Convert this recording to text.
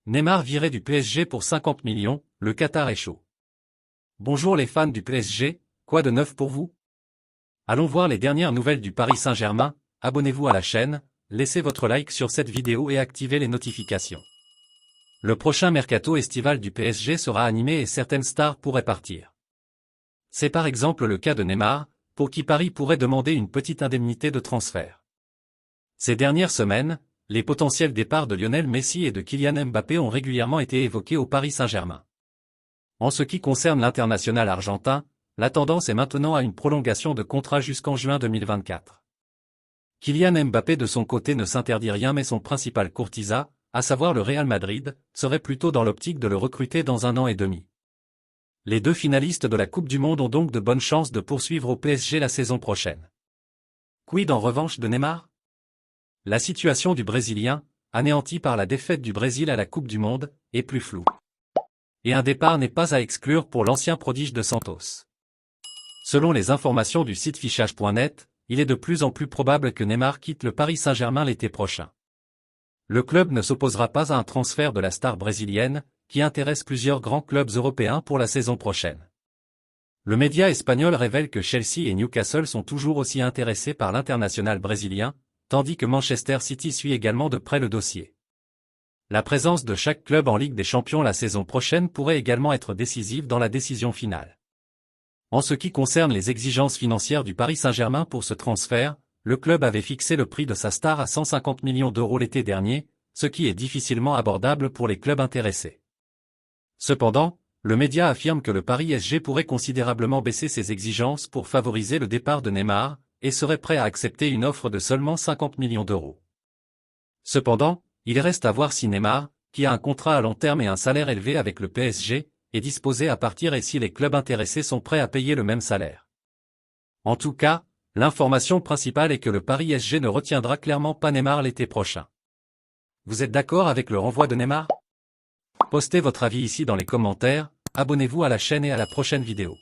Neymar viré du PSG pour 50 millions, le Qatar est chaud. Bonjour les fans du PSG, quoi de neuf pour vous? Allons voir les dernières nouvelles du Paris Saint-Germain, abonnez-vous à la chaîne, laissez votre like sur cette vidéo et activez les notifications. Le prochain mercato estival du PSG sera animé et certaines stars pourraient partir. C'est par exemple le cas de Neymar, pour qui Paris pourrait demander une petite indemnité de transfert. Ces dernières semaines, les potentiels départs de Lionel Messi et de Kylian Mbappé ont régulièrement été évoqués au Paris Saint-Germain. En ce qui concerne l'international argentin, la tendance est maintenant à une prolongation de contrat jusqu'en juin 2024. Kylian Mbappé de son côté ne s'interdit rien mais son principal courtisan, à savoir le Real Madrid, serait plutôt dans l'optique de le recruter dans 1 an et demi. Les deux finalistes de la Coupe du Monde ont donc de bonnes chances de poursuivre au PSG la saison prochaine. Quid en revanche de Neymar? La situation du Brésilien, anéanti par la défaite du Brésil à la Coupe du Monde, est plus floue. Et un départ n'est pas à exclure pour l'ancien prodige de Santos. Selon les informations du site fichage.net, il est de plus en plus probable que Neymar quitte le Paris Saint-Germain l'été prochain. Le club ne s'opposera pas à un transfert de la star brésilienne, qui intéresse plusieurs grands clubs européens pour la saison prochaine. Le média espagnol révèle que Chelsea et Newcastle sont toujours aussi intéressés par l'international brésilien, tandis que Manchester City suit également de près le dossier. La présence de chaque club en Ligue des Champions la saison prochaine pourrait également être décisive dans la décision finale. En ce qui concerne les exigences financières du Paris Saint-Germain pour ce transfert, le club avait fixé le prix de sa star à 150 millions d'euros l'été dernier, ce qui est difficilement abordable pour les clubs intéressés. Cependant, le média affirme que le Paris SG pourrait considérablement baisser ses exigences pour favoriser le départ de Neymar, et serait prêt à accepter une offre de seulement 50 millions d'euros. Cependant, il reste à voir si Neymar, qui a un contrat à long terme et un salaire élevé avec le PSG, est disposé à partir et si les clubs intéressés sont prêts à payer le même salaire. En tout cas, l'information principale est que le Paris SG ne retiendra clairement pas Neymar l'été prochain. Vous êtes d'accord avec le renvoi de Neymar? Postez votre avis ici dans les commentaires, abonnez-vous à la chaîne et à la prochaine vidéo.